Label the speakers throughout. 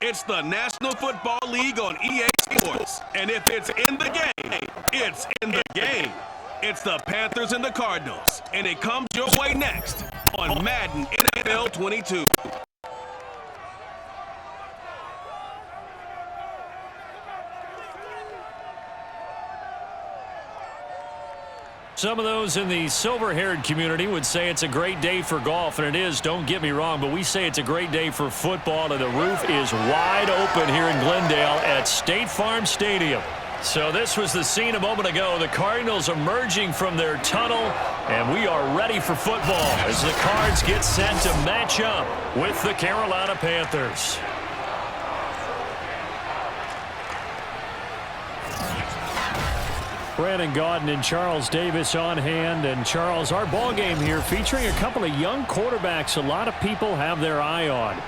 Speaker 1: It's the National Football League on EA Sports. And if it's in the game, it's in the game. It's the Panthers and the Cardinals. And it comes your way next on Madden NFL 22.
Speaker 2: Some of those in the silver-haired community would say it's a great day for golf, and it is, don't get me wrong, but we say it's a great day for football, and the roof is wide open here in Glendale at State Farm Stadium. So this was the scene a moment ago. The Cardinals emerging from their tunnel, and we are ready for football as the Cards get set to match up with the Carolina Panthers. Brandon Gaudin and Charles Davis on hand. And Charles, our ball game here featuring a couple of young quarterbacks a lot of people have their eye on.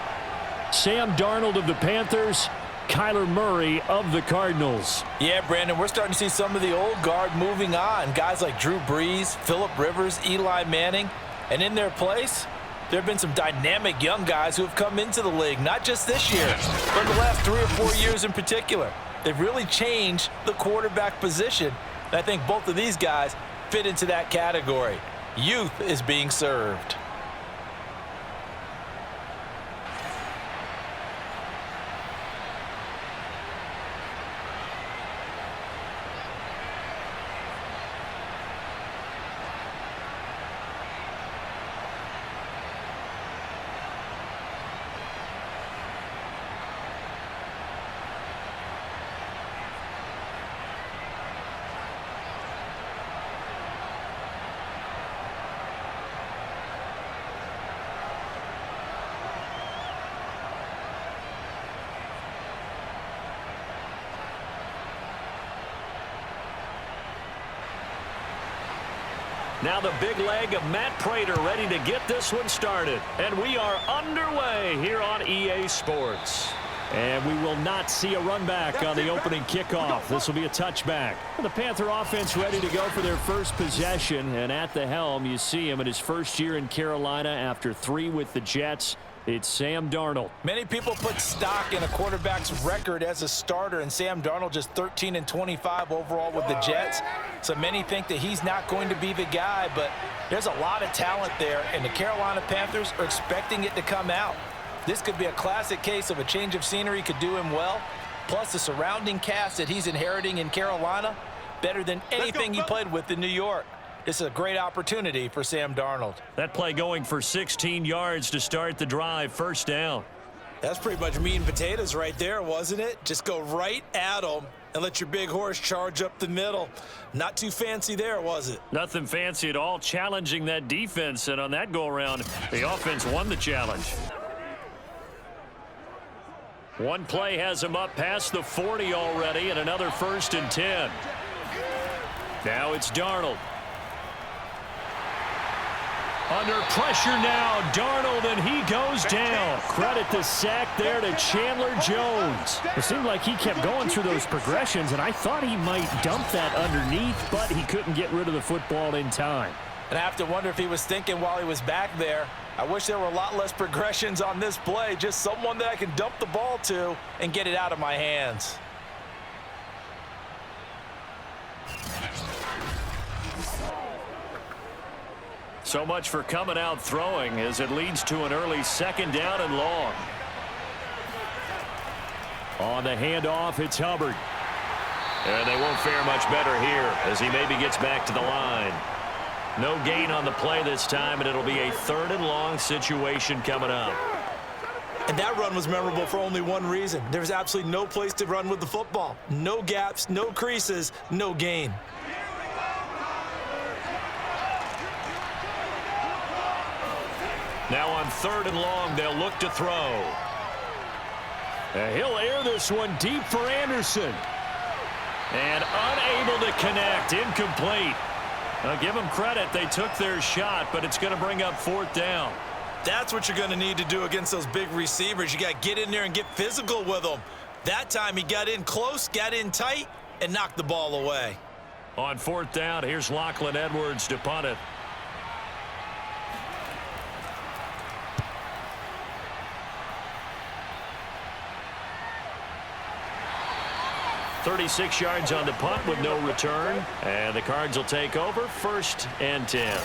Speaker 2: Sam Darnold of the Panthers, Kyler Murray of the Cardinals.
Speaker 3: Yeah, Brandon, we're starting to see some of the old guard moving on. Guys like Drew Brees, Phillip Rivers, Eli Manning. And in their place, there have been some dynamic young guys who have come into the league, not just this year, but in the last 3 or 4 years in particular. They've really changed the quarterback position. And I think both of these guys fit into that category. Youth is being served.
Speaker 2: Now the big leg of Matt Prater ready to get this one started. And we are underway here on EA Sports. And we will not see a run back on the opening kickoff. This will be a touchback. The Panther offense ready to go for their first possession. And at the helm, you see him in his first year in Carolina after 3 with the Jets. It's Sam Darnold.
Speaker 3: Many people put stock in a quarterback's record as a starter, and Sam Darnold just 13-25 overall with the Jets. So many think that he's not going to be the guy, but there's a lot of talent there, and the Carolina Panthers are expecting it to come out. This could be a classic case of a change of scenery could do him well, plus the surrounding cast that he's inheriting in Carolina, better than anything he played with in New York. This is a great opportunity for Sam Darnold.
Speaker 2: That play going for 16 yards to start the drive, first down.
Speaker 3: That's pretty much meat and potatoes right there, wasn't it? Just go right at them and let your big horse charge up the middle. Not too fancy there, was it?
Speaker 2: Nothing fancy at all, challenging that defense, and on that go-around, the offense won the challenge. One play has him up past the 40 already, and another 1st and 10. Now it's Darnold. Under pressure now, Darnold, and he goes down. Credit the sack there to Chandler Jones. It seemed like he kept going through those progressions, and I thought he might dump that underneath, but he couldn't get rid of the football in time.
Speaker 3: And I have to wonder if he was thinking while he was back there, I wish there were a lot less progressions on this play, just someone that I can dump the ball to and get it out of my hands.
Speaker 2: So much for coming out throwing as it leads to an early 2nd down and long. On the handoff, it's Hubbard. And they won't fare much better here as he maybe gets back to the line. No gain on the play this time, and it'll be a 3rd and long situation coming up.
Speaker 3: And that run was memorable for only one reason. There was absolutely no place to run with the football. No gaps, no creases, no gain.
Speaker 2: Now on 3rd and long, they'll look to throw. And he'll air this one deep for Anderson. And unable to connect, incomplete. Now give them credit, they took their shot, but it's going to bring up 4th down.
Speaker 3: That's what you're going to need to do against those big receivers. You got to get in there and get physical with them. That time he got in close, got in tight, and knocked the ball away.
Speaker 2: On 4th down, here's Lachlan Edwards to punt it. 36 yards on the punt with no return. And the Cards will take over 1st and 10.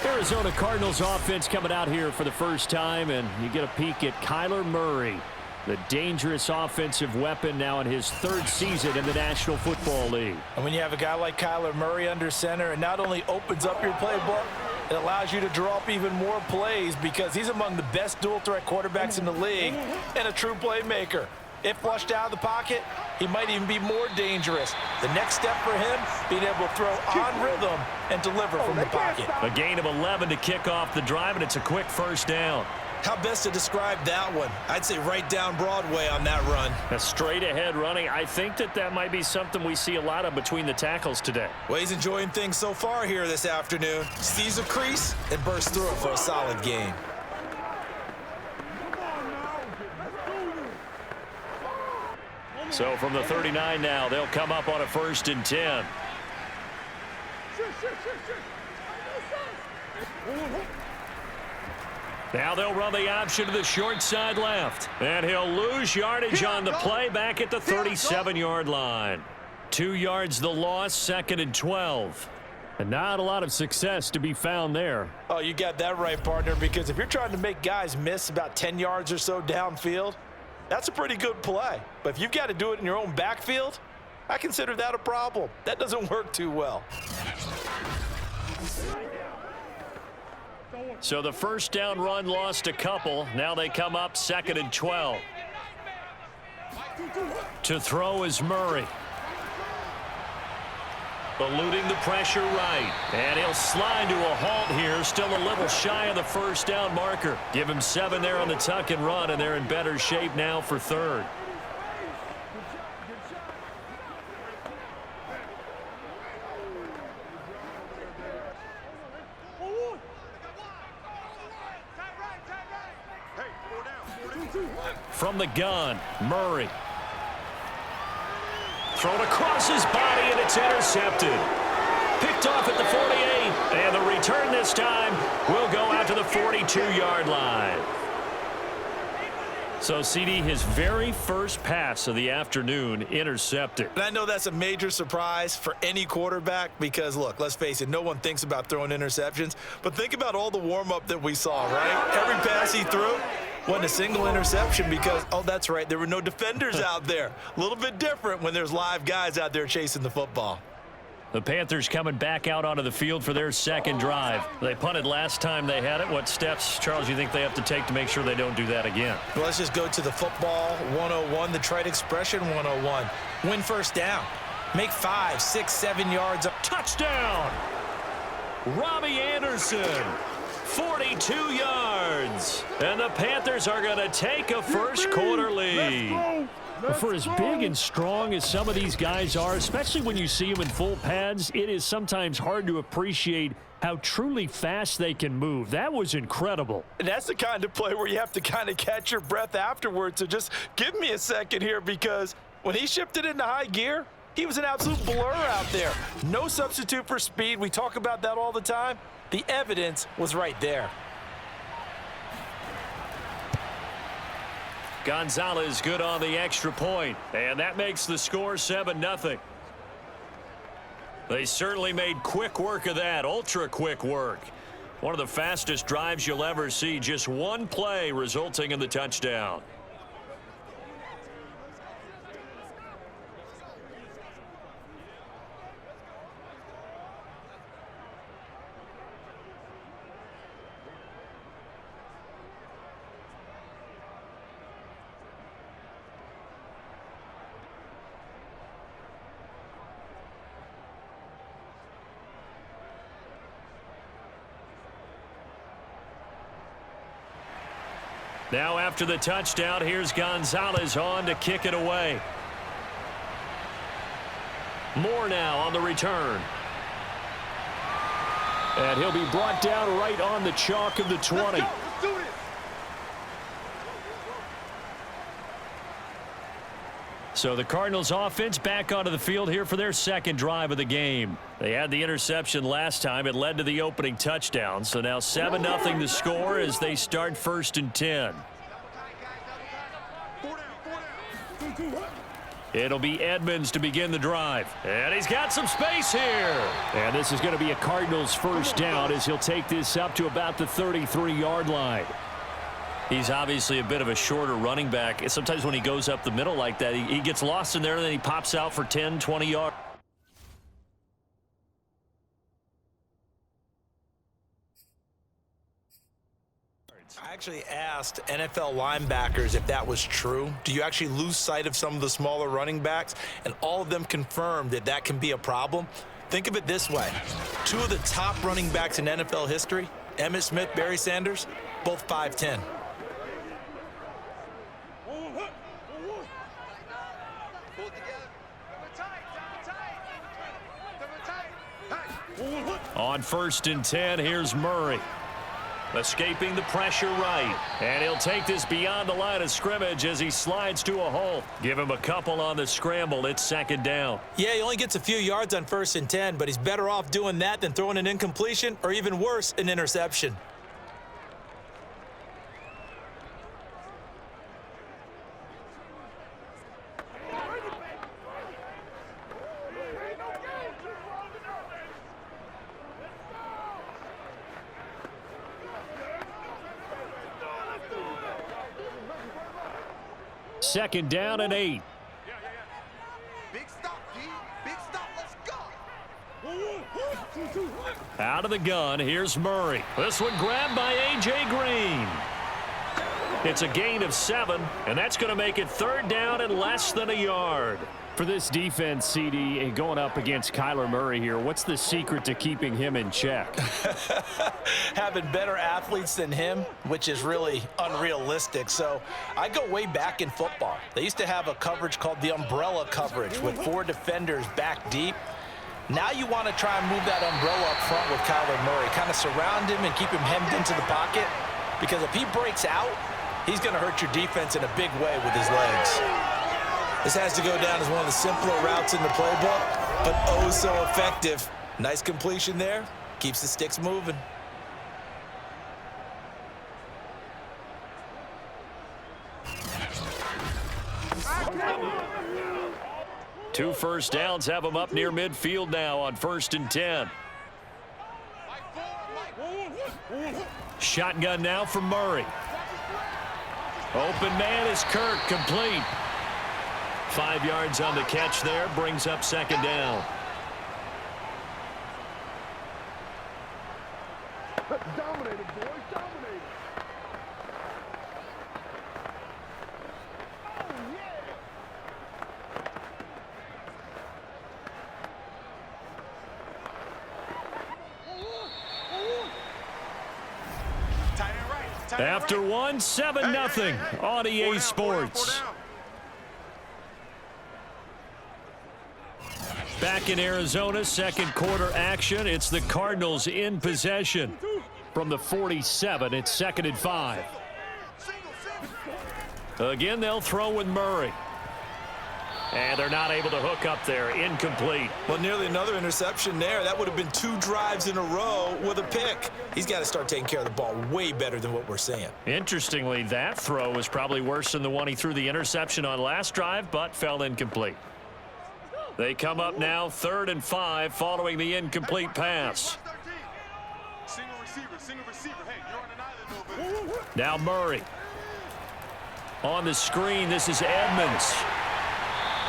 Speaker 2: Arizona Cardinals offense coming out here for the first time, and you get a peek at Kyler Murray, the dangerous offensive weapon now in his 3rd season in the National Football League.
Speaker 3: And when you have a guy like Kyler Murray under center, it not only opens up your playbook, it allows you to draw up even more plays because he's among the best dual-threat quarterbacks in the league and a true playmaker. If flushed out of the pocket, he might even be more dangerous. The next step for him, being able to throw on rhythm and deliver from the pocket.
Speaker 2: A gain of 11 to kick off the drive, and it's a quick 1st down.
Speaker 3: How best to describe that one? I'd say right down Broadway on that run.
Speaker 2: A straight-ahead running. I think that might be something we see a lot of between the tackles today.
Speaker 3: Well, he's enjoying things so far here this afternoon. Sees a crease and bursts through it for a solid gain.
Speaker 2: So from the 39 now, they'll come up on a 1st and 10. Now they'll run the option to the short side left. And he'll lose yardage on the play back at the 37-yard line. 2 yards the loss, 2nd and 12. And not a lot of success to be found there.
Speaker 3: Oh, you got that right, partner, because if you're trying to make guys miss about 10 yards or so downfield, that's a pretty good play. But if you've got to do it in your own backfield, I consider that a problem. That doesn't work too well.
Speaker 2: So the 1st down run lost a couple. Now they come up 2nd and 12. To throw is Murray. Eluding the pressure right. And he'll slide to a halt here. Still a little shy of the 1st down marker. Give him 7 there on the tuck and run, and they're in better shape now for 3rd. From the gun, Murray. Thrown across his body, and it's intercepted. Picked off at the 48, and the return this time will go out to the 42-yard line. So, CD, his very first pass of the afternoon intercepted.
Speaker 3: And I know that's a major surprise for any quarterback because, look, let's face it, no one thinks about throwing interceptions. But think about all the warm-up that we saw, right? Every pass he threw wasn't a single interception because, oh, that's right, there were no defenders out there. A little bit different when there's live guys out there chasing the football.
Speaker 2: The Panthers coming back out onto the field for their 2nd drive. They punted last time they had it. What steps, Charles, do you think they have to take to make sure they don't do that again?
Speaker 3: Well, let's just go to the football 101, the trite expression 101. Win 1st down. Make 5, 6, 7 yards.
Speaker 2: Touchdown! Robbie Anderson, 42 yards. And the Panthers are going to take a 1st quarter lead. For as big and strong as some of these guys are, especially when you see them in full pads, it is sometimes hard to appreciate how truly fast they can move. That was incredible.
Speaker 3: And that's the kind of play where you have to kind of catch your breath afterwards. So just give me a second here because when he shifted into high gear, he was an absolute blur out there. No substitute for speed. We talk about that all the time. The evidence was right there.
Speaker 2: Gonzalez good on the extra point, and that makes the score 7-0. They certainly made quick work of that, ultra quick work. One of the fastest drives you'll ever see, just one play resulting in the touchdown. Now after the touchdown, here's Gonzalez on to kick it away. Moore now on the return. And he'll be brought down right on the chalk of the 20. So the Cardinals offense back onto the field here for their 2nd drive of the game. They had the interception last time. It led to the opening touchdown. So now 7-0 the score as they start 1st and 10. It'll be Edmonds to begin the drive. And he's got some space here. And this is going to be a Cardinals first down as he'll take this up to about the 33-yard line. He's obviously a bit of a shorter running back. Sometimes when he goes up the middle like that, he gets lost in there, and then he pops out for 10, 20 yards.
Speaker 3: I actually asked NFL linebackers if that was true. Do you actually lose sight of some of the smaller running backs? And all of them confirmed that that can be a problem. Think of it this way. 2 of the top running backs in NFL history, Emmitt Smith, Barry Sanders, both 5'10".
Speaker 2: On 1st and 10, here's Murray. Escaping the pressure right. And he'll take this beyond the line of scrimmage as he slides to a hole. Give him a couple on the scramble. It's 2nd down.
Speaker 3: Yeah, he only gets a few yards on 1st and 10, but he's better off doing that than throwing an incompletion or even worse, an interception.
Speaker 2: Second down and 8.
Speaker 4: Big stop, D. Big stop. Let's go.
Speaker 2: Out of the gun, here's Murray. This one grabbed by A.J. Green. It's a gain of 7, and that's going to make it 3rd down and less than a yard. For this defense, CD, going up against Kyler Murray here, what's the secret to keeping him in check?
Speaker 3: Having better athletes than him, which is really unrealistic. So I go way back in football. They used to have a coverage called the umbrella coverage with 4 defenders back deep. Now you want to try and move that umbrella up front with Kyler Murray, kind of surround him and keep him hemmed into the pocket, because if he breaks out, he's going to hurt your defense in a big way with his legs. This has to go down as one of the simpler routes in the playbook, but oh so effective. Nice completion there. Keeps the sticks moving.
Speaker 2: Two first downs have him up near midfield now on 1st and 10. Shotgun now for Murray. Open man is Kirk, complete. 5 yards on the catch there, brings up 2nd down.
Speaker 4: Dominated, boys. Dominated.
Speaker 2: After one, 7-0 on EA Sports. Back in Arizona, 2nd quarter action. It's the Cardinals in possession. From the 47, it's 2nd and 5. Again, they'll throw with Murray. And they're not able to hook up there. Incomplete.
Speaker 3: Well, nearly another interception there. That would have been 2 drives in a row with a pick. He's got to start taking care of the ball way better than what we're seeing.
Speaker 2: Interestingly, that throw was probably worse than the one he threw the interception on last drive, but fell incomplete. They come up now 3rd and 5 following the incomplete pass.
Speaker 4: Single receiver. Hey, you're on an island over there.
Speaker 2: Now Murray. On the screen, this is Edmonds.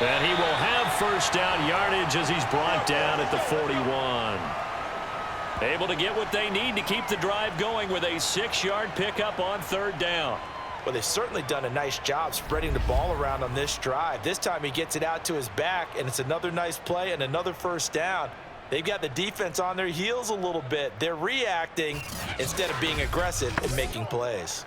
Speaker 2: And he will have 1st down yardage as he's brought down at the 41. Able to get what they need to keep the drive going with a 6-yard pickup on 3rd down.
Speaker 3: Well, they've certainly done a nice job spreading the ball around on this drive. This time he gets it out to his back, and it's another nice play and another 1st down. They've got the defense on their heels a little bit. They're reacting instead of being aggressive and making plays.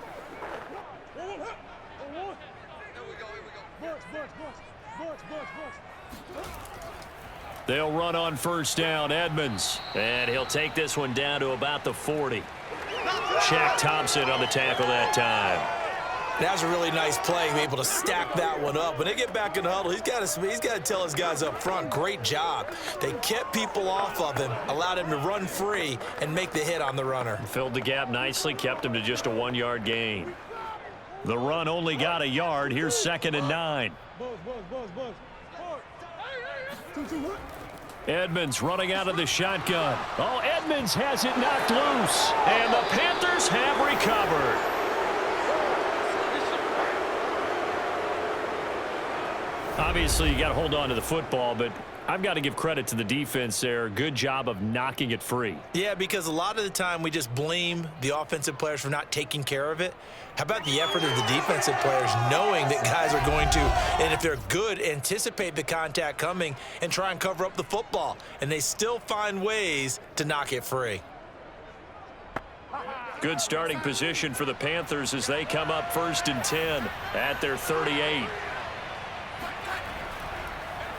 Speaker 2: They'll run on 1st down, Edmonds. And he'll take this one down to about the 40. Shaq Thompson on the tackle that time.
Speaker 3: That was a really nice play, able to stack that one up. When they get back in the huddle, he's got to tell his guys up front, great job. They kept people off of him, allowed him to run free and make the hit on the runner.
Speaker 2: Filled the gap nicely, kept him to just a 1-yard gain. The run only got a yard. Here's 2nd and 9. Edmonds running out of the shotgun. Oh, Edmonds has it knocked loose. And the Panthers have recovered. Obviously, you got to hold on to the football, but I've got to give credit to the defense there. Good job of knocking it free.
Speaker 3: Yeah, because a lot of the time we just blame the offensive players for not taking care of it. How about the effort of the defensive players knowing that guys are going to, and if they're good, anticipate the contact coming and try and cover up the football. And they still find ways to knock it free.
Speaker 2: Good starting position for the Panthers as they come up 1st and 10 at their 38.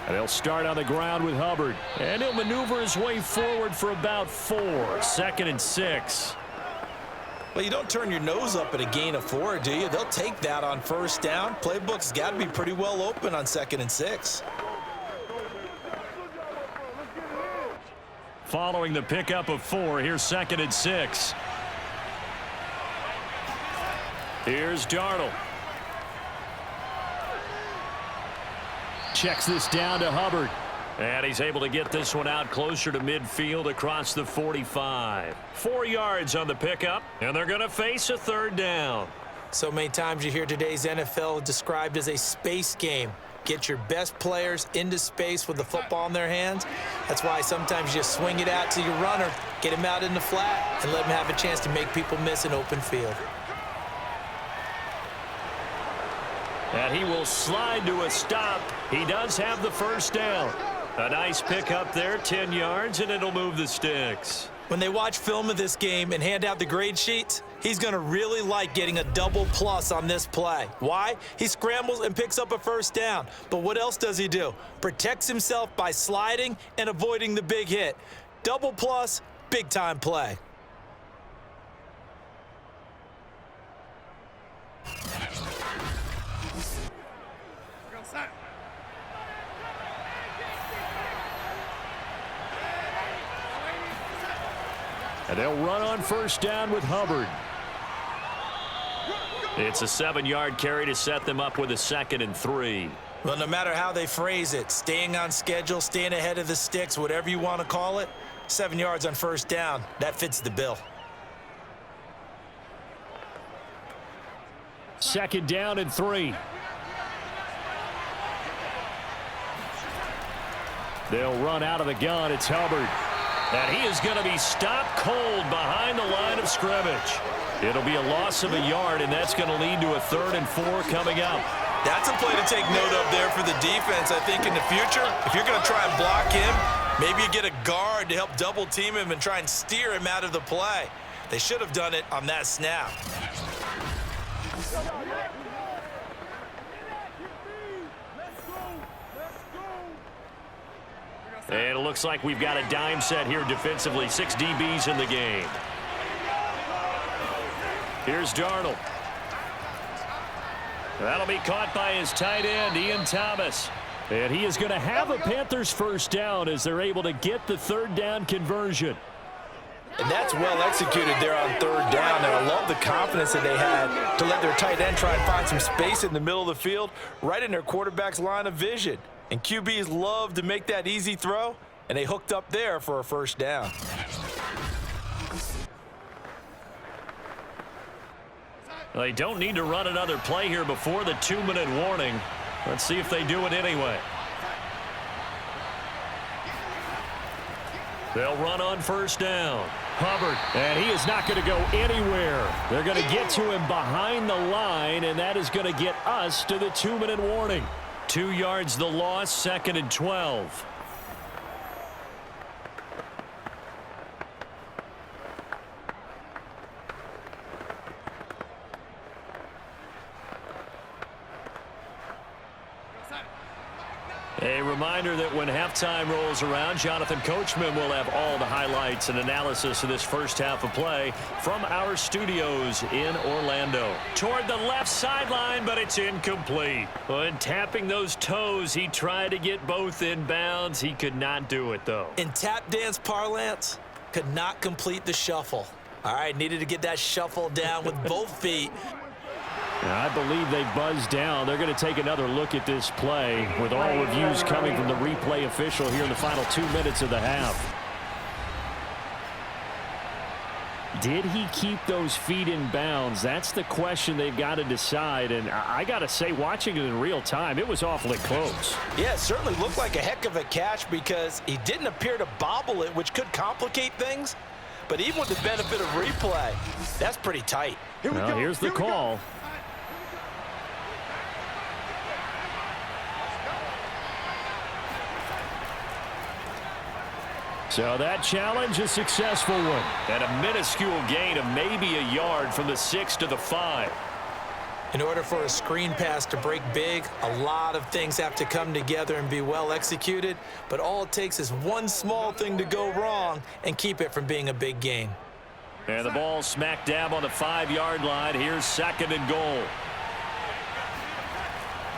Speaker 2: They'll start on the ground with Hubbard. And he'll maneuver his way forward for about 4. 2nd and 6.
Speaker 3: Well, you don't turn your nose up at a gain of 4, do you? They'll take that on 1st down. Playbook's got to be pretty well open on 2nd and 6.
Speaker 2: Following the pickup of 4, here's 2nd and 6. Here's Darnold. Checks this down to Hubbard. And he's able to get this one out closer to midfield across the 45. 4 yards on the pickup, and they're going to face a 3rd down.
Speaker 3: So many times you hear today's NFL described as a space game. Get your best players into space with the football in their hands. That's why sometimes you just swing it out to your runner, get him out in the flat, and let him have a chance to make people miss an open field.
Speaker 2: And he will slide to a stop. He does have the 1st down. A nice pickup there, 10 yards, and it'll move the sticks.
Speaker 3: When they watch film of this game and hand out the grade sheets, he's going to really like getting a double plus on this play. Why? He scrambles and picks up a 1st down. But what else does he do? Protects himself by sliding and avoiding the big hit. Double plus, big-time play.
Speaker 2: And they'll run on 1st down with Hubbard. It's a 7-yard carry to set them up with a 2nd and 3.
Speaker 3: Well, no matter how they phrase it, staying on schedule, staying ahead of the sticks, whatever you want to call it, 7 yards on 1st down, that fits the bill.
Speaker 2: 2nd down and 3. They'll run out of the gun. It's Hubbard. And he is going to be stopped cold behind the line of scrimmage. It'll be a loss of a yard, and that's going to lead to a 3rd and 4 coming up.
Speaker 3: That's a play to take note of there for the defense. I think in the future, if you're going to try and block him, maybe you get a guard to help double team him and try and steer him out of the play. They should have done it on that snap.
Speaker 2: And it looks like we've got a dime set here defensively. 6 DBs in the game. Here's Darnold. That'll be caught by his tight end, Ian Thomas. And he is going to have a Panthers 1st down as they're able to get the 3rd down conversion.
Speaker 3: And that's well executed there on 3rd down. And I love the confidence that they had to let their tight end try and find some space in the middle of the field, right in their quarterback's line of vision. And QBs love to make that easy throw, and they hooked up there for a 1st down.
Speaker 2: They don't need to run another play here before the 2-minute warning. Let's see if they do it anyway. They'll run on 1st down. Hubbard, and he is not going to go anywhere. They're going to get to him behind the line, and that is going to get us to the 2-minute warning. 2 yards the loss, 2nd and 12. A reminder that when halftime rolls around, Jonathan Coachman will have all the highlights and analysis of this 1st half of play from our studios in Orlando. Toward the left sideline, but it's incomplete. When tapping those toes, he tried to get both in bounds. He could not do it, though.
Speaker 3: In tap dance parlance, could not complete the shuffle. All right, needed to get that shuffle down with both feet.
Speaker 2: I believe they buzzed down. They're going to take another look at this play with all reviews coming from the replay official here in the final 2 minutes of the half. Did he keep those feet in bounds? That's the question they've got to decide. And I got to say, watching it in real time, it was awfully close.
Speaker 3: Yeah, it certainly looked like a heck of a catch because he didn't appear to bobble it, which could complicate things. But even with the benefit of replay, that's pretty tight.
Speaker 2: Well, here's the call. So that challenge, a successful one. And a minuscule gain of maybe a yard from the 6 to the 5.
Speaker 3: In order for a screen pass to break big, a lot of things have to come together and be well executed. But all it takes is one small thing to go wrong and keep it from being a big gain.
Speaker 2: And the ball smack dab on the 5-yard line. Here's 2nd and goal.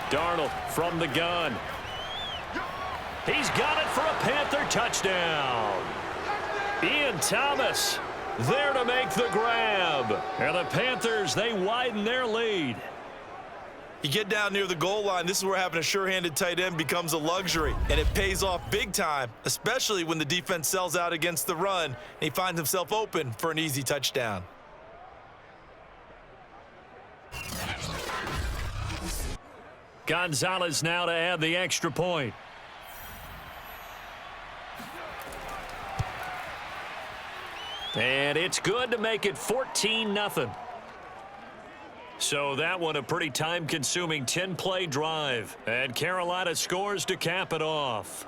Speaker 2: Darnold from the gun. He's got it for a Panther touchdown. Ian Thomas there to make the grab. And the Panthers, they widen their lead.
Speaker 3: You get down near the goal line, this is where having a sure-handed tight end becomes a luxury. And it pays off big time, especially when the defense sells out against the run and he finds himself open for an easy touchdown.
Speaker 2: Gonzalez now to add the extra point. And it's good to make it 14-0. So that one a pretty time-consuming 10-play drive. And Carolina scores to cap it off.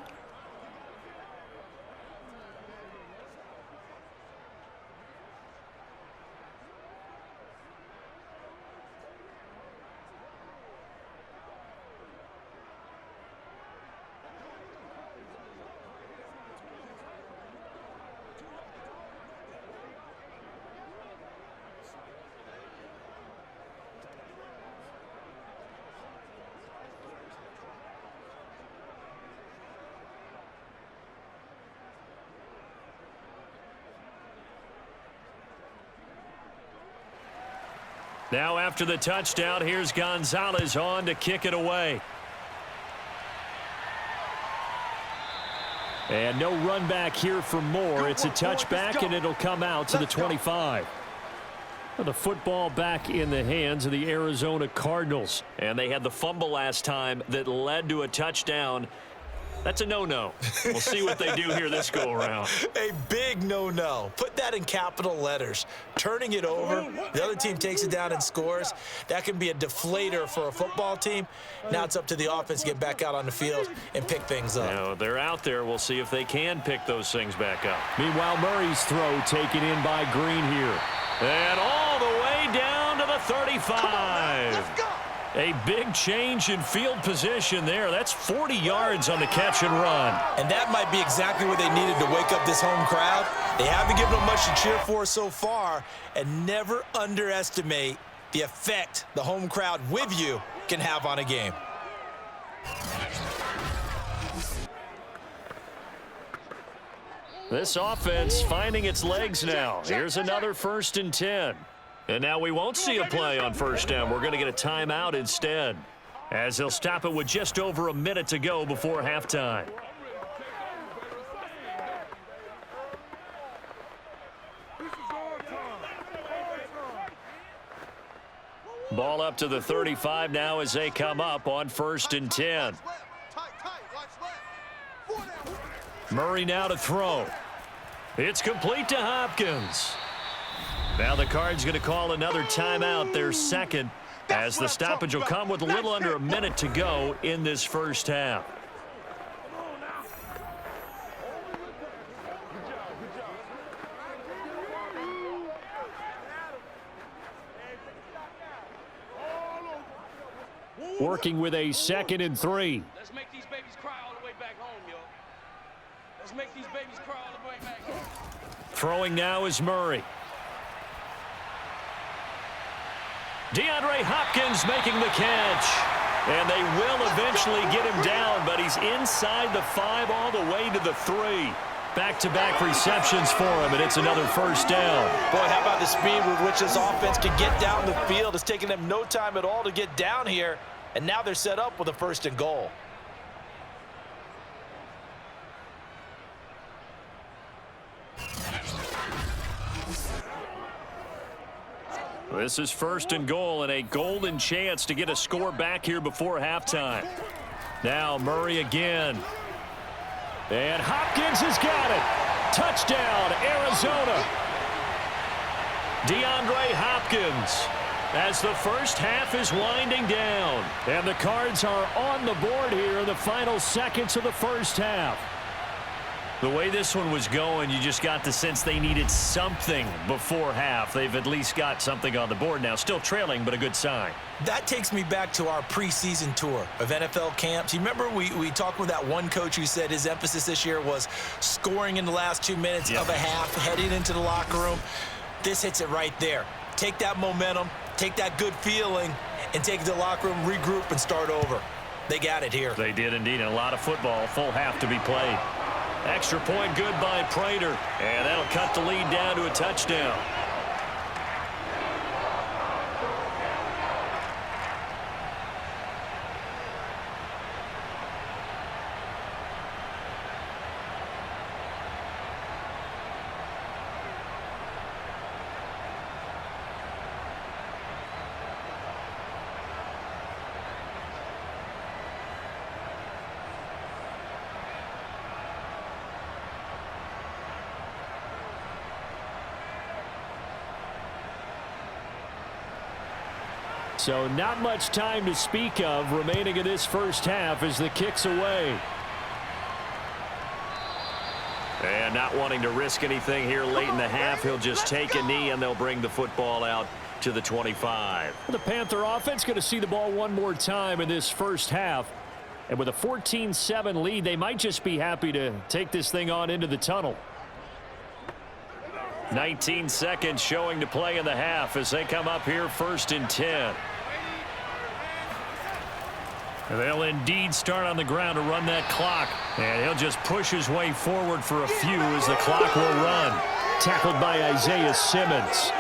Speaker 2: Now after the touchdown, here's Gonzalez on to kick it away. And no run back here for Moore. It's a touchback, and it'll come out to the 25. The football back in the hands of the Arizona Cardinals. And they had the fumble last time that led to a touchdown. That's a no-no. We'll see what they do here this go-around.
Speaker 3: A big no-no. Put that in capital letters. Turning it over, the other team takes it down and scores. That can be a deflator for a football team. Now it's up to the offense to get back out on the field and pick things up.
Speaker 2: Now, they're out there. We'll see if they can pick those things back up. Meanwhile, Murray's throw taken in by Green here. And all the way down to the 35.
Speaker 4: Let's go.
Speaker 2: A big change in field position there. That's 40 yards on the catch and run.
Speaker 3: And that might be exactly what they needed to wake up this home crowd. They haven't given them much to cheer for so far, and never underestimate the effect the home crowd with you can have on a game.
Speaker 2: This offense finding its legs now. Here's another 1st and 10. And now we won't see a play on 1st down. We're going to get a timeout instead, as they'll stop it with just over a minute to go before halftime. Ball up to the 35 now as they come up on 1st and 10. Murray now to throw. It's complete to Hopkins. Now the Cards going to call another timeout, their second, as the stoppage will come with a little under a minute to go in this first half. Working with a 2nd and 3.
Speaker 5: Let's make these babies cry all the way back home, yo. Let's make these babies cry all the way back home.
Speaker 2: Throwing now is Murray. DeAndre Hopkins making the catch. And they will eventually get him down, but he's inside the 5 all the way to the 3. back-to-back receptions for him, and it's another first down.
Speaker 3: Boy, how about the speed with which this offense can get down the field? It's taken them no time at all to get down here, and now they're set up with a 1st and goal.
Speaker 2: This is 1st and goal and a golden chance to get a score back here before halftime. Now Murray again. And Hopkins has got it. Touchdown, Arizona. DeAndre Hopkins as the first half is winding down. And the Cards are on the board here in the final seconds of the first half. The way this one was going, you just got the sense they needed something before half. They've at least got something on the board now. Still trailing, but a good sign.
Speaker 3: That takes me back to our preseason tour of NFL camps. You remember we talked with that one coach who said his emphasis this year was scoring in the last 2 minutes of a half, heading into the locker room. This hits it right there. Take that momentum, take that good feeling, and take it to the locker room, regroup, and start over. They got it here.
Speaker 2: They did indeed, and a lot of football, full half to be played. Extra point good by Prater, and that'll cut the lead down to a touchdown. So not much time to speak of remaining in this first half as the kick's away. And not wanting to risk anything here late in the half, he'll just take a knee and they'll bring the football out to the 25. The Panther offense going to see the ball one more time in this first half. And with a 14-7 lead, they might just be happy to take this thing on into the tunnel. 19 seconds showing to play in the half as they come up here 1st and 10. They'll indeed start on the ground to run that clock. And he'll just push his way forward for a few as the clock will run. Tackled by Isaiah Simmons.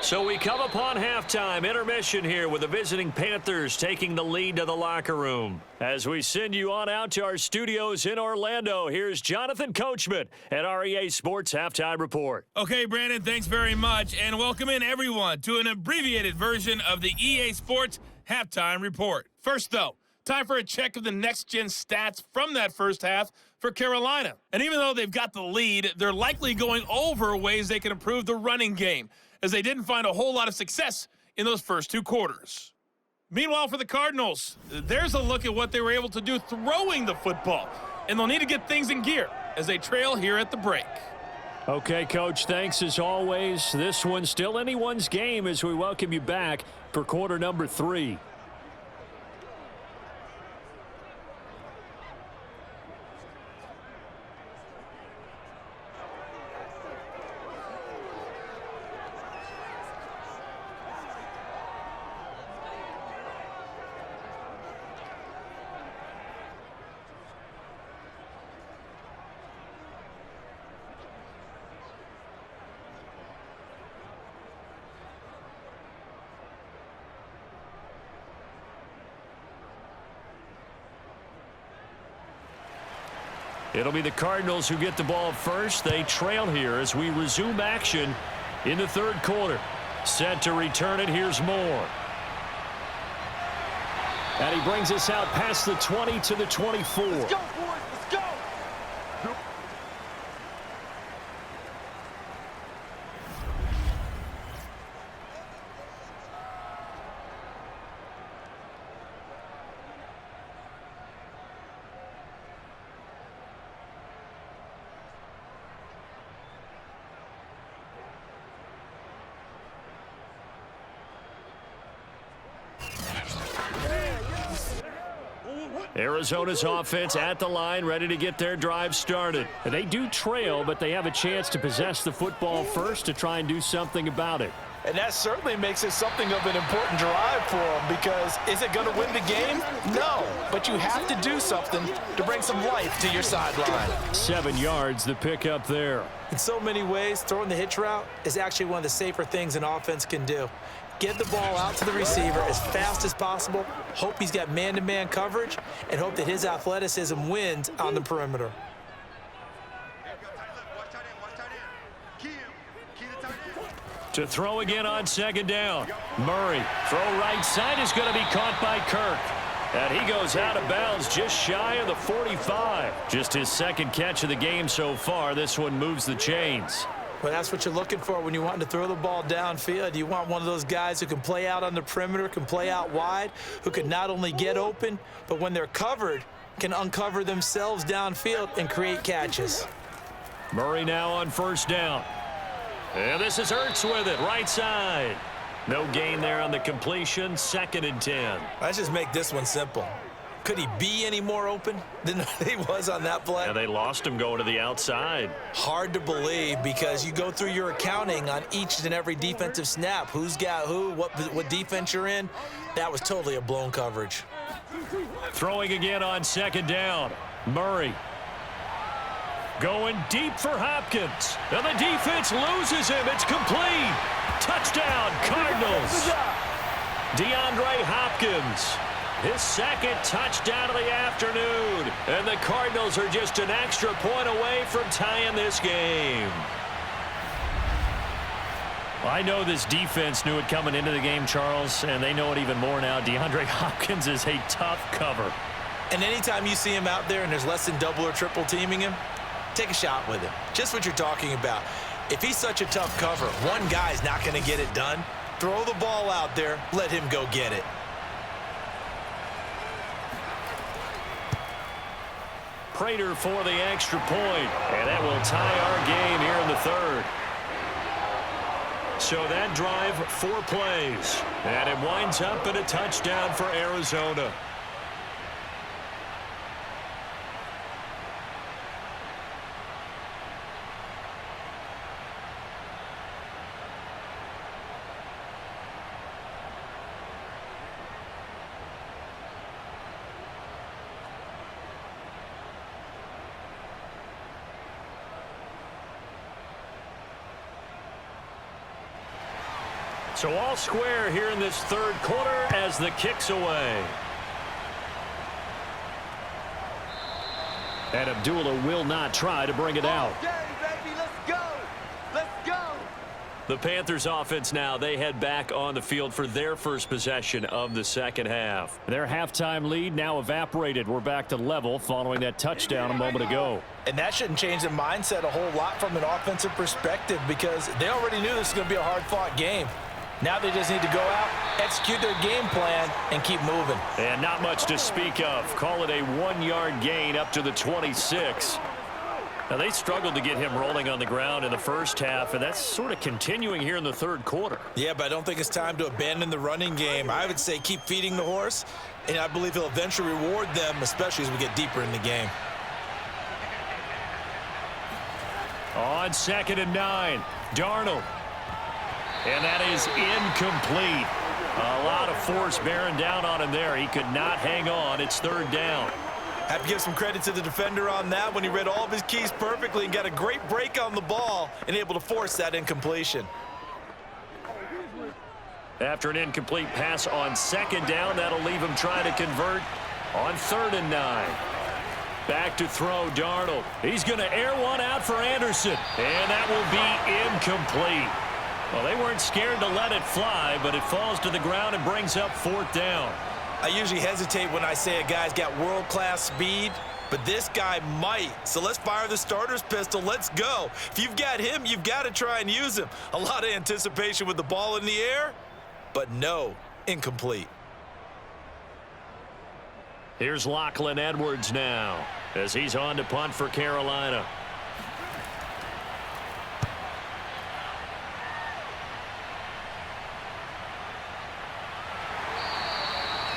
Speaker 2: So we come upon halftime, intermission here with the visiting Panthers taking the lead to the locker room. As we send you on out to our studios in Orlando, here's Jonathan Coachman at REA Sports Halftime Report.
Speaker 6: Okay, Brandon, thanks very much, and welcome in everyone to an abbreviated version of the EA Sports Halftime Report. First, though, time for a check of the next-gen stats from that first half for Carolina. And even though they've got the lead, they're likely going over ways they can improve the running game, as they didn't find a whole lot of success in those first 2 quarters. Meanwhile, for the Cardinals, there's a look at what they were able to do throwing the football, and they'll need to get things in gear as they trail here at the break.
Speaker 2: Okay, Coach, thanks as always. This one's still anyone's game as we welcome you back for quarter number 3. It'll be the Cardinals who get the ball first. They trail here as we resume action in the 3rd quarter. Set to return it. Here's Moore. And he brings us out past the 20 to the 24.
Speaker 5: Let's go, boys. Let's go.
Speaker 2: Arizona's offense at the line, ready to get their drive started. They do trail, but they have a chance to possess the football first to try and do something about it.
Speaker 3: And that certainly makes it something of an important drive for them, because is it going to win the game? No, but you have to do something to bring some life to your sideline.
Speaker 2: 7 yards, the pickup there.
Speaker 3: In so many ways, throwing the hitch route is actually one of the safer things an offense can do. Get the ball out to the receiver as fast as possible, hope he's got man-to-man coverage, and hope that his athleticism wins on the perimeter.
Speaker 2: To throw again on second down. Murray, throw right side is going to be caught by Kirk. And he goes out of bounds just shy of the 45. Just his second catch of the game so far. This one moves the chains.
Speaker 3: Well, that's what you're looking for when you want to throw the ball downfield. You want one of those guys who can play out on the perimeter, can play out wide, who can not only get open, but when they're covered, can uncover themselves downfield and create catches.
Speaker 2: Murray now on first down. And this is Ertz with it, right side. No gain there on the completion, 2nd and 10.
Speaker 3: Let's just make this one simple. Could he be any more open than he was on that play?
Speaker 2: Yeah, they lost him going to the outside.
Speaker 3: Hard to believe, because you go through your accounting on each and every defensive snap. Who's got who, what defense you're in. That was totally a blown coverage.
Speaker 2: Throwing again on second down. Murray. Going deep for Hopkins. And the defense loses him. It's complete. Touchdown, Cardinals. DeAndre Hopkins. His second touchdown of the afternoon. And the Cardinals are just an extra point away from tying this game. Well, I know this defense knew it coming into the game, Charles, and they know it even more now. DeAndre Hopkins is a tough cover.
Speaker 3: And anytime you see him out there and there's less than double or triple teaming him, take a shot with him. Just what you're talking about. If he's such a tough cover, one guy's not going to get it done. Throw the ball out there. Let him go get it.
Speaker 2: Prater for the extra point, and that will tie our game here in the third. So that drive, 4 plays, and it winds up in a touchdown for Arizona. So all square here in this third quarter as the kick's away. And Abdullah will not try to bring it out.
Speaker 7: Okay, baby, let's go. Let's go.
Speaker 2: The Panthers offense now, they head back on the field for their first possession of the second half. Their halftime lead now evaporated. We're back to level following that touchdown a moment ago.
Speaker 3: And that shouldn't change the mindset a whole lot from an offensive perspective, because they already knew this was going to be a hard-fought game. Now they just need to go out, execute their game plan, and keep moving.
Speaker 2: And not much to speak of. Call it a 1-yard gain up to the 26. Now, they struggled to get him rolling on the ground in the first half, and that's sort of continuing here in the third quarter.
Speaker 3: Yeah, but I don't think it's time to abandon the running game. I would say keep feeding the horse, and I believe he'll eventually reward them, especially as we get deeper in the game.
Speaker 2: On 2nd and 9, Darnold. And that is incomplete. A lot of force bearing down on him there. He could not hang on. It's 3rd down.
Speaker 3: Have to give some credit to the defender on that when he read all of his keys perfectly and got a great break on the ball and able to force that incompletion.
Speaker 2: After an incomplete pass on 2nd down, that'll leave him trying to convert on 3rd and 9. Back to throw, Darnold. He's going to air one out for Anderson. And that will be incomplete. Well, they weren't scared to let it fly, but it falls to the ground and brings up 4th down.
Speaker 3: I usually hesitate when I say a guy's got world-class speed, but this guy might. So let's fire the starter's pistol. Let's go. If you've got him, you've got to try and use him. A lot of anticipation with the ball in the air, but no, incomplete.
Speaker 2: Here's Lachlan Edwards now as he's on to punt for Carolina.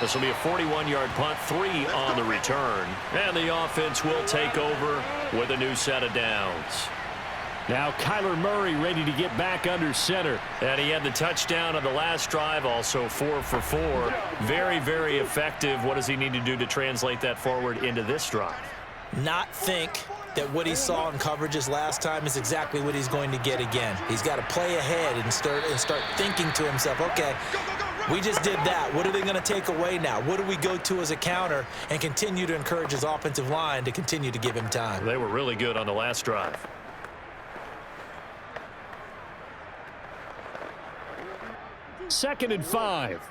Speaker 2: This will be a 41-yard punt, 3 on the return. And the offense will take over with a new set of downs.
Speaker 8: Now Kyler Murray ready to get back under center.
Speaker 2: And he had the touchdown on the last drive, also 4 for 4. Very, very effective. What does he need to do to translate that forward into this drive?
Speaker 3: Not think that what he saw in coverages last time is exactly what he's going to get again. He's got to play ahead and start thinking to himself, okay, we just did that. What are they going to take away now? What do we go to as a counter? And continue to encourage his offensive line to continue to give him time.
Speaker 2: They were really good on the last drive.
Speaker 8: Second and 5.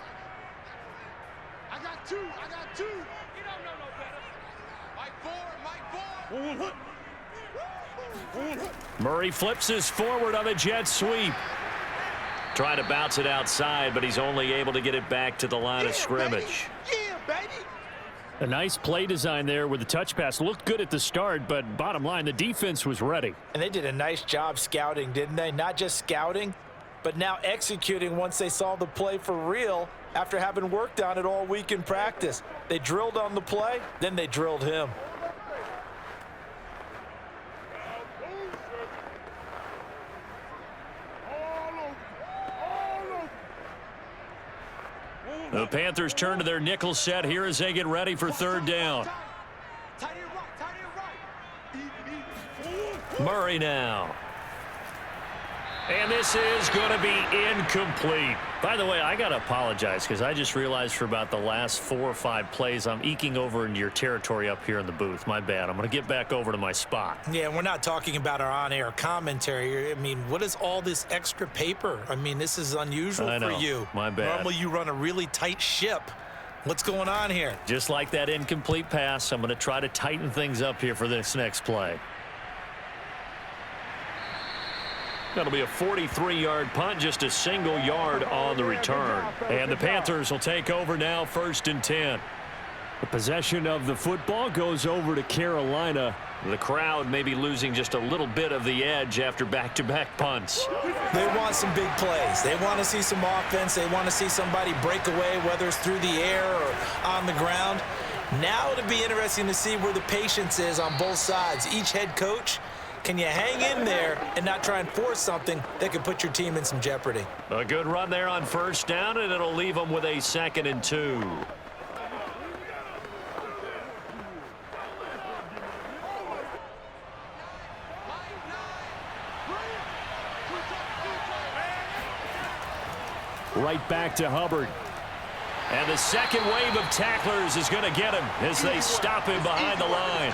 Speaker 4: I got two. I got two. You don't know no better. Mike 4, Mike 4.
Speaker 2: Murray flips his forward on the jet sweep. Trying to bounce it outside, but he's only able to get it back to the line of scrimmage.
Speaker 4: Yeah, baby.
Speaker 8: A nice play design there with the touch pass. Looked good at the start, but bottom line, the defense was ready.
Speaker 3: And they did a nice job scouting, didn't they? Not just scouting, but now executing once they saw the play for real after having worked on it all week in practice. They drilled on the play, then they drilled him.
Speaker 2: The Panthers turn to their nickel set here as they get ready for third down. Murray now. And this is going to be incomplete. By the way, I got to apologize because I just realized for about the last 4 or 5 plays, I'm eking over into your territory up here in the booth. My bad. I'm going to get back over to my spot.
Speaker 3: Yeah, we're not talking about our on-air commentary. I mean, what is all this extra paper? I mean, this is unusual for you.
Speaker 2: My bad.
Speaker 3: Normally you run a really tight ship. What's going on here?
Speaker 2: Just like that incomplete pass, I'm going to try to tighten things up here for this next play. That'll be a 43-yard punt, just a single yard on the return. And the Panthers will take over now, 1st and 10.
Speaker 8: The possession of the football goes over to Carolina.
Speaker 2: The crowd may be losing just a little bit of the edge after back-to-back punts.
Speaker 3: They want some big plays. They want to see some offense. They want to see somebody break away, whether it's through the air or on the ground. Now it'll be interesting to see where the patience is on both sides. Each head coach, can you hang in there and not try and force something that could put your team in some jeopardy?
Speaker 2: A good run there on 1st down, and it'll leave them with a 2nd and 2.
Speaker 8: Right back to Hubbard.
Speaker 2: And the second wave of tacklers is going to get him as they stop him behind the line.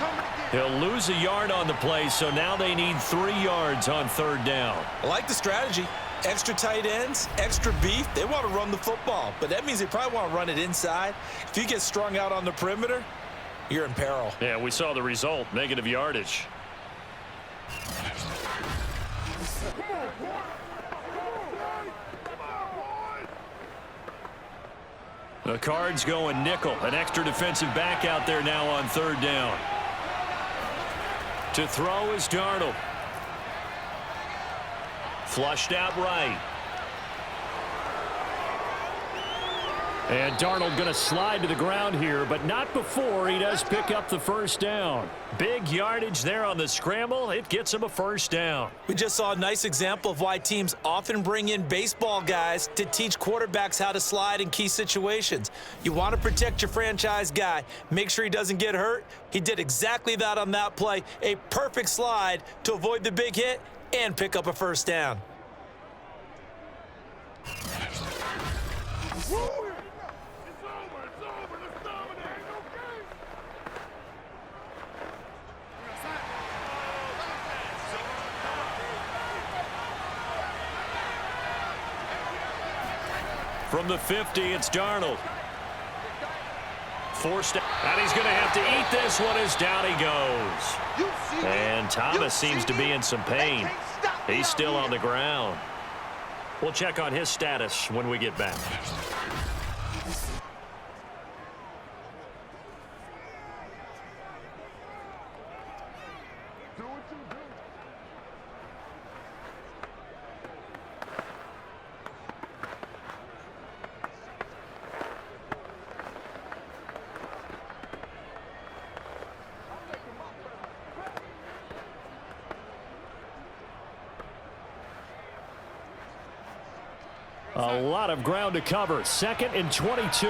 Speaker 2: He'll lose a yard on the play, so now they need 3 yards on 3rd down.
Speaker 3: I like the strategy. Extra tight ends, extra beef. They want to run the football, but that means they probably want to run it inside. If you get strung out on the perimeter, you're in peril.
Speaker 2: Yeah, we saw the result, negative yardage. The Cards going nickel. An extra defensive back out there now on 3rd down. To throw is Darnold. Flushed out right.
Speaker 8: And Darnold going to slide to the ground here, but not before he does pick up the 1st down.
Speaker 2: Big yardage there on the scramble. It gets him a 1st down.
Speaker 3: We just saw a nice example of why teams often bring in baseball guys to teach quarterbacks how to slide in key situations. You want to protect your franchise guy. Make sure he doesn't get hurt. He did exactly that on that play. A perfect slide to avoid the big hit and pick up a 1st down.
Speaker 2: From the 50, it's Darnold. Forced out, and he's going to have to eat this one as down he goes. And Thomas seems to be in some pain. He's still on the ground. We'll check on his status when we get back.
Speaker 8: A lot of ground to cover. 2nd and 22.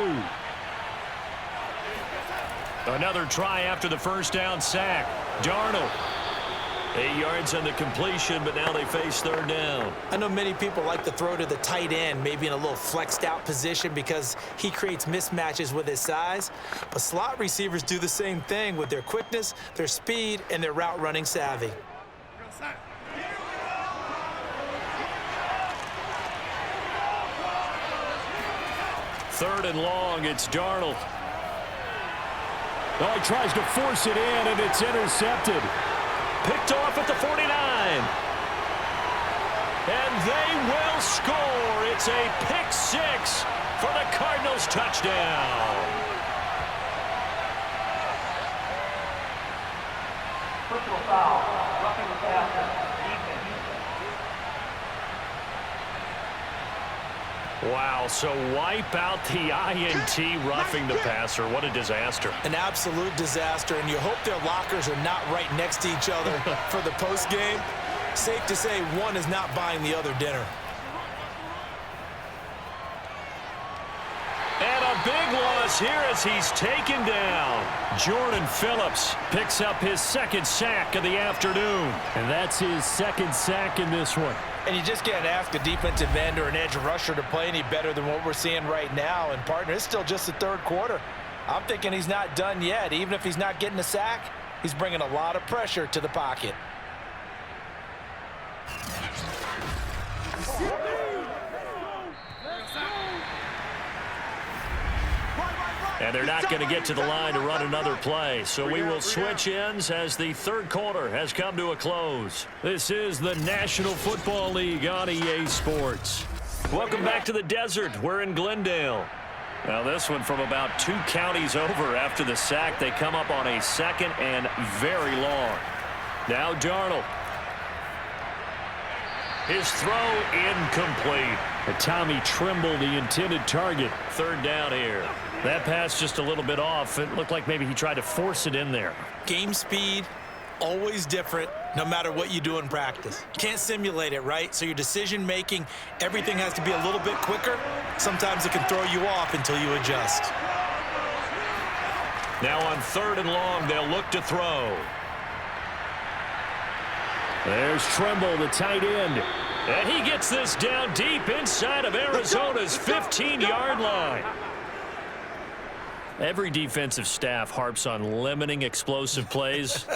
Speaker 2: Another try after the first down sack. Darnold. 8 yards on the completion, but now they face 3rd down.
Speaker 3: I know many people like to throw to the tight end, maybe in a little flexed out position because he creates mismatches with his size. But slot receivers do the same thing with their quickness, their speed, and their route running savvy.
Speaker 2: 3rd and long, it's Darnold.
Speaker 8: Oh, he tries to force it in, and it's intercepted.
Speaker 2: Picked off at the 49. And they will score. It's a pick 6 for the Cardinals touchdown.
Speaker 9: Personal foul, roughing the passer, defense.
Speaker 2: Wow, so wipe out the INT roughing the passer. What a disaster.
Speaker 3: An absolute disaster, and you hope their lockers are not right next to each other for the postgame. Safe to say one is not buying the other dinner.
Speaker 2: And a big loss here as he's taken down. Jordan Phillips picks up his 2nd sack of the afternoon.
Speaker 8: And that's his 2nd sack in this one.
Speaker 3: And you just can't ask a defensive end or an edge rusher to play any better than what we're seeing right now. And, partner, it's still just the 3rd quarter. I'm thinking he's not done yet. Even if he's not getting a sack, he's bringing a lot of pressure to the pocket.
Speaker 2: And they're not going to get to the line to run another play. So we will switch ends as the 3rd quarter has come to a close. This is the National Football League on EA Sports. Welcome back to the desert. We're in Glendale. Now this one from about 2 counties over after the sack. They come up on a 2nd and very long. Now Darnold. His throw incomplete.
Speaker 8: Tommy Tremble, the intended target.
Speaker 2: 3rd down here. That pass just a little bit off. It looked like maybe he tried to force it in there.
Speaker 3: Game speed, always different, no matter what you do in practice. Can't simulate it, right? So your decision-making, everything has to be a little bit quicker. Sometimes it can throw you off until you adjust.
Speaker 2: Now on 3rd and long, they'll look to throw.
Speaker 8: There's Tremble, the tight end.
Speaker 2: And he gets this down deep inside of Arizona's 15-yard line. Every defensive staff harps on limiting explosive plays.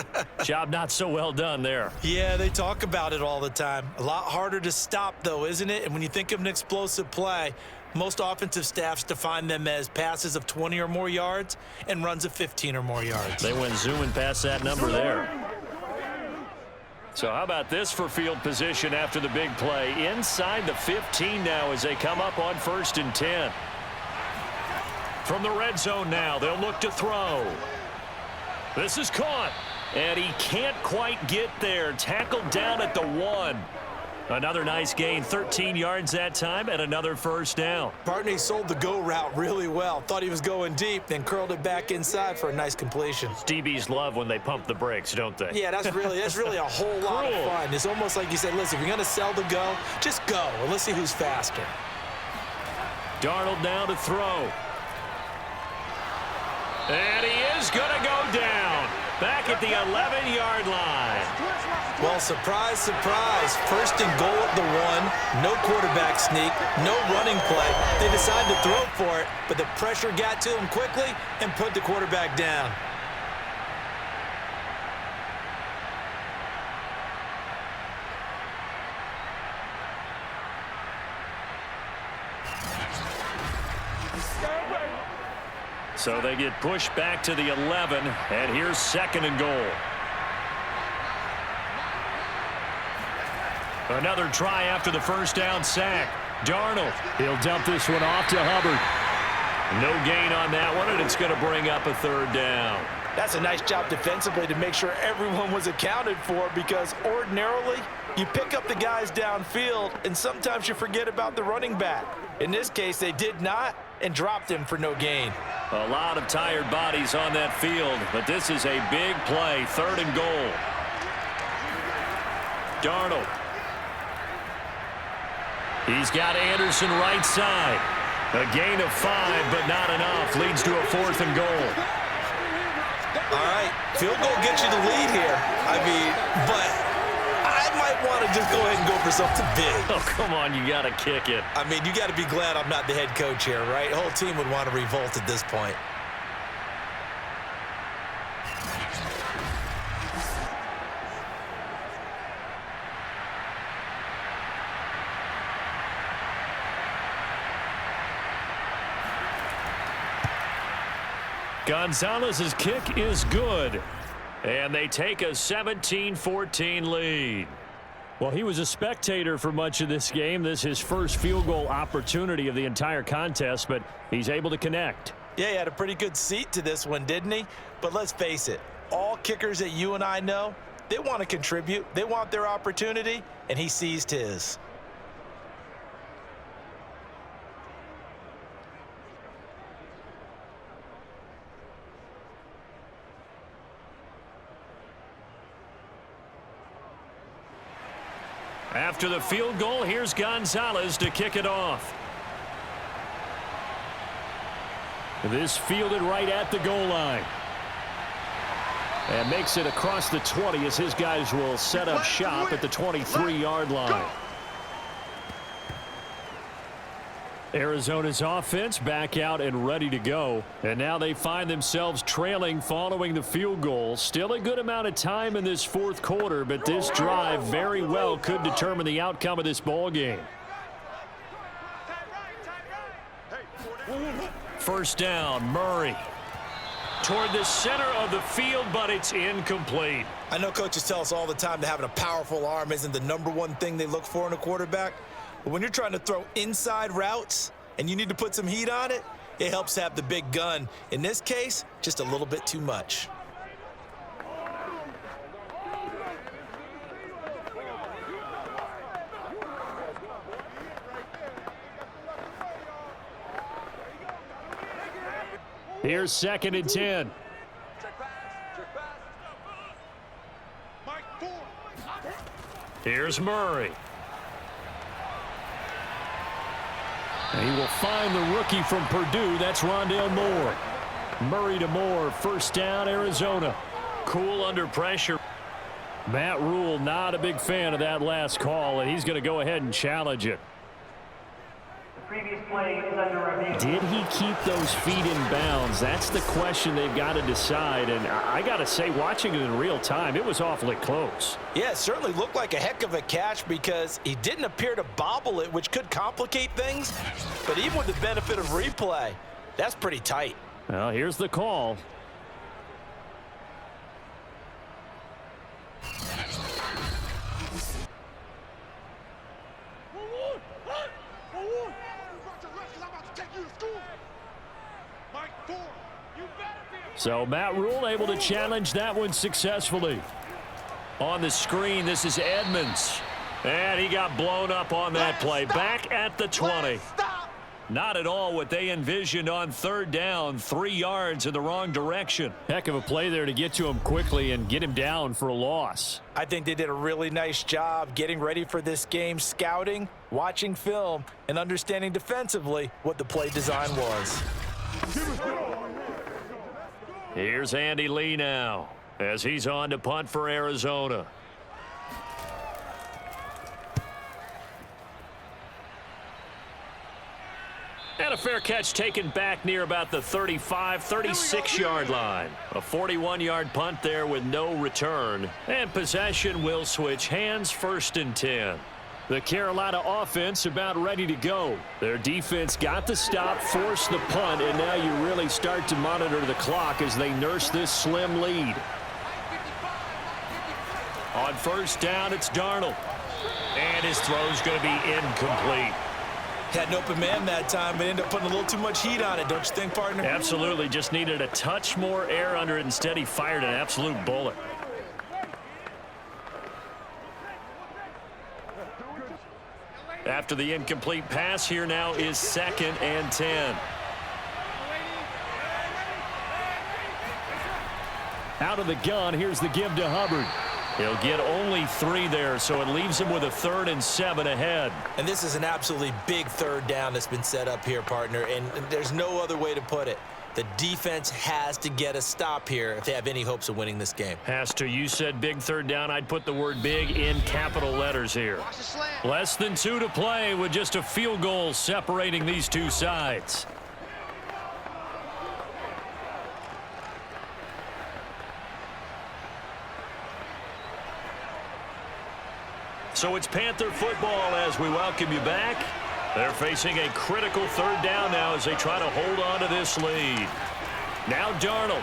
Speaker 2: Job not so well done there.
Speaker 3: Yeah, they talk about it all the time. A lot harder to stop, though, isn't it? And when you think of an explosive play, most offensive staffs define them as passes of 20 or more yards and runs of 15 or more yards.
Speaker 2: They went zooming past that number there. So how about this for field position after the big play? Inside the 15 now as they come up on 1st and 10. From the red zone now, they'll look to throw. This is caught, and he can't quite get there. Tackled down at the 1. Another nice gain, 13 yards that time, and another 1st down.
Speaker 3: Partney sold the go route really well. Thought he was going deep, then curled it back inside for a nice completion.
Speaker 2: DBs love when they pump the brakes, don't they?
Speaker 3: Yeah, that's really a whole lot of fun. It's almost like you said, listen, if you're going to sell the go, just go, and let's see who's faster.
Speaker 2: Darnold now to throw. And he is going to go down. Back at the 11-yard line.
Speaker 3: Well, surprise, surprise. 1st and goal at the 1. No quarterback sneak. No running play. They decided to throw for it, but the pressure got to him quickly and put the quarterback down.
Speaker 2: So they get pushed back to the 11, and here's 2nd and goal. Another try after the 1st down sack. Darnold.
Speaker 8: He'll dump this one off to Hubbard.
Speaker 2: No gain on that one, and it's going to bring up a 3rd down.
Speaker 3: That's a nice job defensively to make sure everyone was accounted for, because ordinarily you pick up the guys downfield and sometimes you forget about the running back. In this case, they did not and dropped him for no gain.
Speaker 2: A lot of tired bodies on that field, but this is a big play. 3rd and goal. He's got Anderson right side. A gain of 5, but not enough. Leads to a 4th and goal.
Speaker 3: All right, field goal gets you the lead here. I mean, but I might want to just go ahead and go for something big.
Speaker 2: Oh, come on, you got to kick it.
Speaker 3: I mean, you got to be glad I'm not the head coach here, right? The whole team would want to revolt at this point.
Speaker 2: Gonzalez's kick is good. And they take a 17-14 lead. Well, he was a spectator for much of this game. This is his first field goal opportunity of the entire contest, but he's able to connect.
Speaker 3: Yeah, he had a pretty good seat to this one, didn't he? But let's face it, all kickers that you and I know, they want to contribute. They want their opportunity, and he seized his.
Speaker 2: After the field goal, here's Gonzalez to kick it off. This fielded right at the goal line. And makes it across the 20 as his guys will set up shop at the 23-yard line. Arizona's offense back out and ready to go. And now they find themselves trailing following the field goal. Still a good amount of time in this 4th quarter, but this drive very well could determine the outcome of this ball game. First down, Murray. Toward the center of the field, but it's incomplete.
Speaker 3: I know coaches tell us all the time that having a powerful arm isn't the #1 thing they look for in a quarterback. But when you're trying to throw inside routes and you need to put some heat on it, it helps have the big gun. In this case, just a little bit too much.
Speaker 2: Here's 2nd and 10. Here's Murray. And he will find the rookie from Purdue. That's Rondale Moore. Murray to Moore. First down, Arizona. Cool under pressure. Matt Rule not a big fan of that last call, and he's going to go ahead and challenge it.
Speaker 9: Previous play is under review.
Speaker 2: Did he keep those feet in bounds? That's the question they've got to decide. And I got to say, watching it in real time, it was awfully close.
Speaker 3: Yeah, it certainly looked like a heck of a catch because he didn't appear to bobble it, which could complicate things. But even with the benefit of replay, that's pretty tight.
Speaker 2: Well, here's the call. So Matt Rule able to challenge that one successfully. On the screen, this is Edmonds. And he got blown up on that play. Back at the 20. Not at all what they envisioned on 3rd down. 3 yards in the wrong direction. Heck of a play there to get to him quickly and get him down for a loss.
Speaker 3: I think they did a really nice job getting ready for this game, scouting, watching film, and understanding defensively what the play design was.
Speaker 2: Here's Andy Lee now as he's on to punt for Arizona. And a fair catch taken back near about the 35, 36-yard line. A 41-yard punt there with no return. And possession will switch hands, 1st and 10. The Carolina offense about ready to go. Their defense got the stop, forced the punt, and now you really start to monitor the clock as they nurse this slim lead. On 1st down, it's Darnold. And his throw's going to be incomplete.
Speaker 3: Had an open man that time, but ended up putting a little too much heat on it, don't you think, partner?
Speaker 2: Absolutely. Just needed a touch more air under it. Instead, he fired an absolute bullet. After the incomplete pass, here now is 2nd and 10. Out of the gun, here's the give to Hubbard. He'll get only 3 there, so it leaves him with a 3rd and 7 ahead.
Speaker 3: And this is an absolutely big 3rd down that's been set up here, partner, and there's no other way to put it. The defense has to get a stop here if they have any hopes of winning this game.
Speaker 2: Has to. You said big 3rd down. I'd put the word big in capital letters here. Less than 2 to play with just a field goal separating these two sides. So it's Panther football as we welcome you back. They're facing a critical 3rd down now as they try to hold on to this lead. Now Darnold.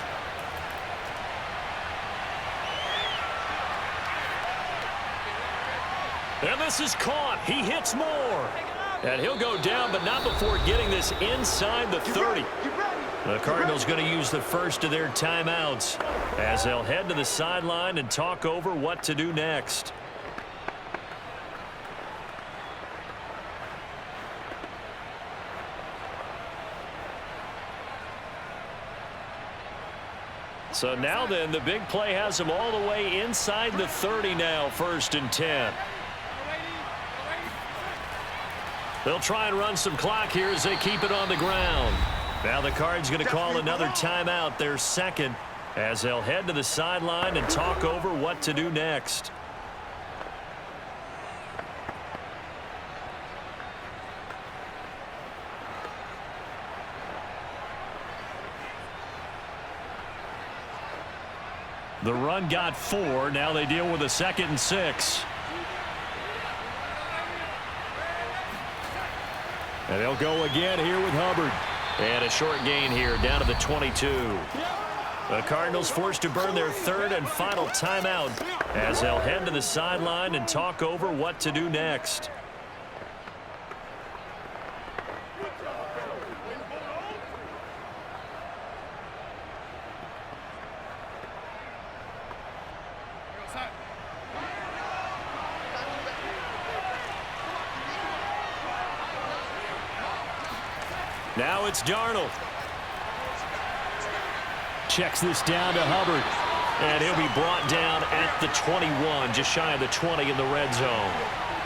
Speaker 2: And this is caught. He hits more. And he'll go down, but not before getting this inside the 30. The Cardinals going to use the first of their timeouts as they'll head to the sideline and talk over what to do next. So now then, the big play has them all the way inside the 30 now, 1st and 10. They'll try and run some clock here as they keep it on the ground. Now the Cards going to call another timeout, their 2nd, as they'll head to the sideline and talk over what to do next. The run got 4. Now they deal with a 2nd and 6. And they'll go again here with Hubbard. And a short gain here down to the 22. The Cardinals forced to burn their 3rd and final timeout as they'll head to the sideline and talk over what to do next. Now it's Darnold. Checks this down to Hubbard. And he'll be brought down at the 21, just shy of the 20 in the red zone.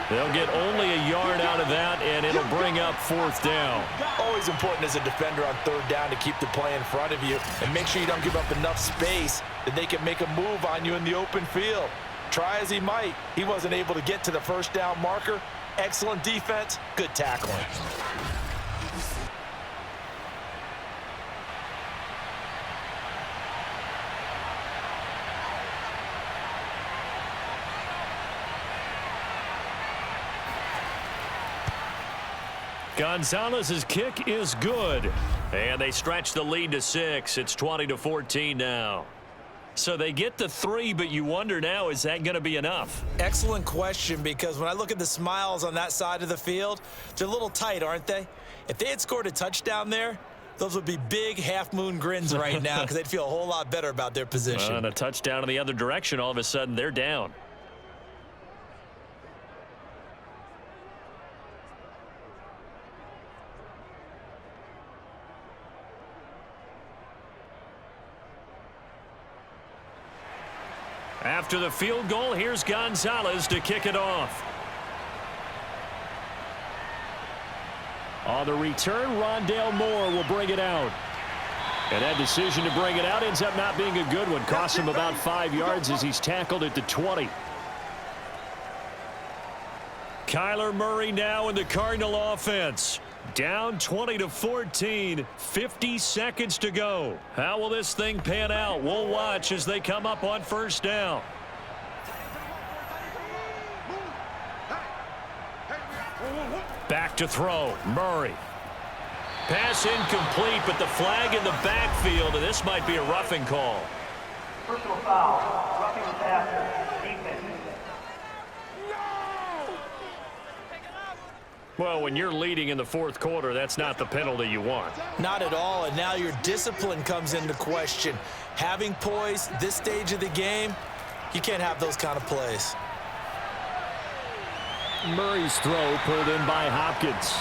Speaker 2: They'll get only a yard out of that, and it'll bring up 4th down.
Speaker 3: Always important as a defender on 3rd down to keep the play in front of you and make sure you don't give up enough space that they can make a move on you in the open field. Try as he might, he wasn't able to get to the 1st down marker. Excellent defense, good tackling.
Speaker 2: Gonzalez's kick is good. And they stretch the lead to 6. It's 20-14 now. So they get the 3, but you wonder now, is that going to be enough?
Speaker 3: Excellent question, because when I look at the smiles on that side of the field, they're a little tight, aren't they? If they had scored a touchdown there, those would be big half-moon grins right now because they'd feel a whole lot better about their position.
Speaker 2: And a touchdown in the other direction, all of a sudden they're down. After the field goal, here's Gonzalez to kick it off. On the return, Rondale Moore will bring it out. And that decision to bring it out ends up not being a good one. Cost him about 5 yards as he's tackled at the 20. Kyler Murray now in the Cardinal offense. Down 20-14, 50 seconds to go. How will this thing pan out? We'll watch as they come up on 1st down. Back to throw, Murray. Pass incomplete, but the flag in the backfield, and this might be a roughing call.
Speaker 9: Personal foul, roughing the passer, defense.
Speaker 2: Well, when you're leading in the 4th quarter, that's not the penalty you want.
Speaker 3: Not at all, and now your discipline comes into question. Having poise this stage of the game, you can't have those kind of plays.
Speaker 2: Murray's throw pulled in by Hopkins.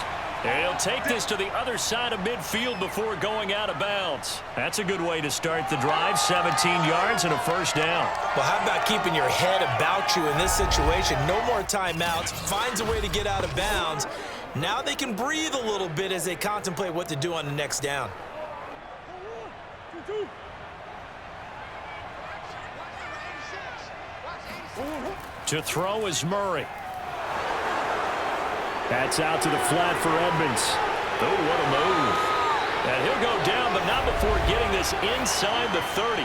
Speaker 2: And he'll take this to the other side of midfield before going out of bounds. That's a good way to start the drive. 17 yards and a first down.
Speaker 3: Well, how about keeping your head about you in this situation? No more timeouts. Finds a way to get out of bounds. Now they can breathe a little bit as they contemplate what to do on the next down.
Speaker 2: To throw is Murray. That's out to the flat for Edmonds. Oh, what a move. And he'll go down, but not before getting this inside the 30.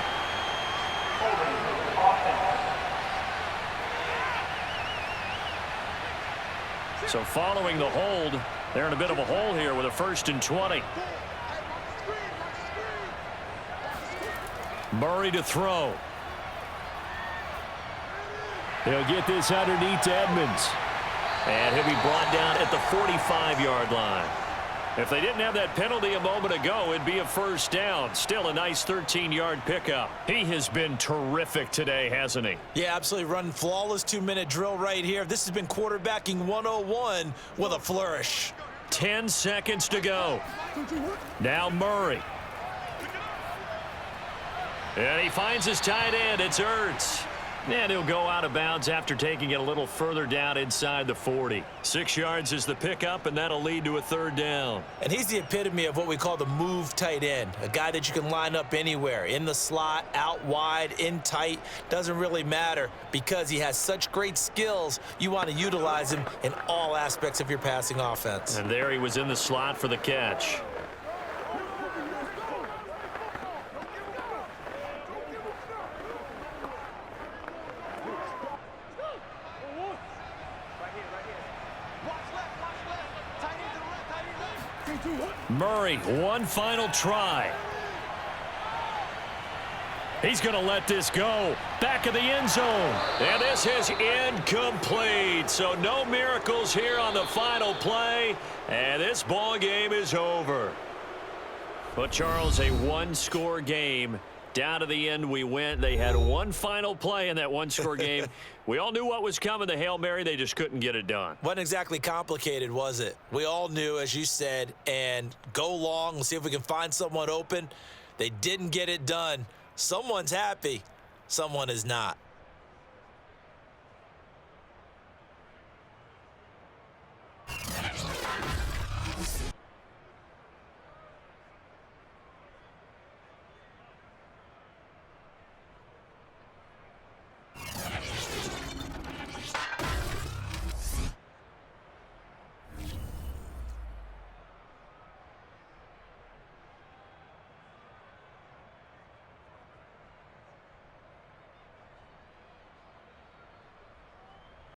Speaker 2: So following the hold, they're in a bit of a hole here with a 1st and 20. Murray to throw. He'll get this underneath to Edmonds. And he'll be brought down at the 45-yard line. If they didn't have that penalty a moment ago, it'd be a first down. Still a nice 13-yard pickup. He has been terrific today, hasn't he?
Speaker 3: Yeah, absolutely. Running flawless 2-minute drill right here. This has been quarterbacking 101 with a flourish.
Speaker 2: 10 seconds to go. Now Murray. And he finds his tight end. It's Ertz. And he'll go out of bounds after taking it a little further down inside the 40. 6 yards is the pickup, and that'll lead to a 3rd down.
Speaker 3: And he's the epitome of what we call the move tight end. A guy that you can line up anywhere. In the slot, out wide, in tight. Doesn't really matter because he has such great skills. You want to utilize him in all aspects of your passing offense.
Speaker 2: And there he was in the slot for the catch. Murray, one final try. He's going to let this go. Back of the end zone. And this is incomplete. So no miracles here on the final play. And this ball game is over. But, Charles, a one-score game. Down to the end we went. They had one final play in that one-score game. We all knew what was coming, the Hail Mary. They just couldn't get it done.
Speaker 3: Wasn't exactly complicated, was it? We all knew, as you said, and go long. We'll see if we can find someone open. They didn't get it done. Someone's happy. Someone is not.